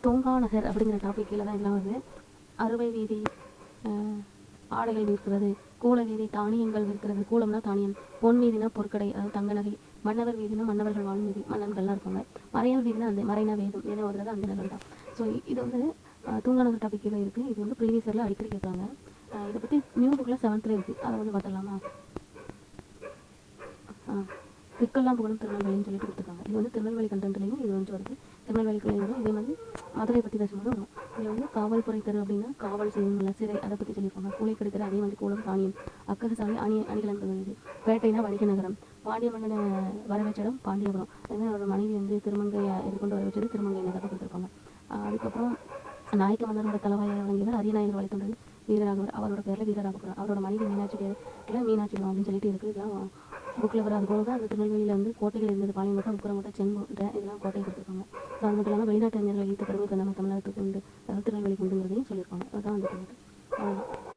தூங்கா நகர் அப்படிங்கிற டாபிக் கீழே தான் எல்லாம் வருது. அறுவை வீதி, ஆடைகள் விற்கிறது, கூல வீதி தானியங்கள் விற்கிறது, கூலம்னா தானியம், பொன் வீதினா பொற்கடை அதாவது தங்க நகை, மன்னவர் வீதினா மன்னவர்கள் வாழும் வீதி, மன்னர்கள்லாம் இருப்பாங்க, மறையல் வீதினா அந்த மறைனா வேதம் வேதம் வருகிறது அந்த நகர் தான். ஸோ இது வந்து தூங்கா நகர் டாபிக் கீழே இருக்குது. இது வந்து ப்ரீவியஸ் இயரில் அடிக்கடி கேட்குறாங்க. இதை பற்றி நியூ புக்கில் 7th இருக்குது, அதை வந்து பார்த்துடலாமா? பிக்கெல்லாம் புகழும் திருநெல்வேலின்னு சொல்லிட்டு கொடுத்துருக்காங்க. இது வந்து திருநெல்வேலி கண்டென்ட்லையும் இது வந்து வருது, திருநெல்வேலிக்குள்ளேயும் வரும். இதே வந்து மதுரை பற்றி பேசும்போது வரும். இதில் வந்து காவல்துறை தெரு அப்படின்னா காவல் செய்யும் சிறை, அதை பற்றி சொல்லியிருப்பாங்க. கூலைக்கடை தெரு அதே மாதிரி கூலம் தானியம், அக்ககசாலை அணிகலன்கள் இது. பேட்டைனா வணிக நகரம், பாண்டிய மன்னனை வரவேற்றிடம் பாண்டியபுரம், அதுமாதிரி அவரோட மனைவி வந்து திருமங்கையை எதிர்கொண்டு வர வச்சது திருமங்கை நகரை கொடுத்துருப்பாங்க. அதுக்கப்புறம் நாயக்க மன்னரோட தலைவாயை வழங்கியவர் அரியநாயகர் வழித்தொண்டது வீரராகவர், அவரோட பேரில் வீரராகபுரம், அவரோட மனைவி மீனாட்சி பேரில் மீனாட்சிபுரம் அப்படின்னு சொல்லிட்டு இருக்குது. இதெல்லாம் புக்கில் வர. அது போக அந்த திருநெல்வேலியில் வந்து கோட்டைகள் இருந்தது, பாளையங்கோட்டை, உக்கரங்கோட்டை, செங்கோட்டை, இதெல்லாம் கோட்டை கொடுத்துருக்காங்க. ஸோ அது மட்டும் இல்லாமல் வெளிநாட்டு அறிஞர்கள் ஈர்த்த பெருமை நம்ம தமிழ்நாட்டுக்கு உண்டு, அதாவது திருநெல்வேலிக்கு உண்டுங்கிறதையும் சொல்லியிருக்காங்க. அதுதான் அந்த பாயிண்ட். அவ்வளோதான்.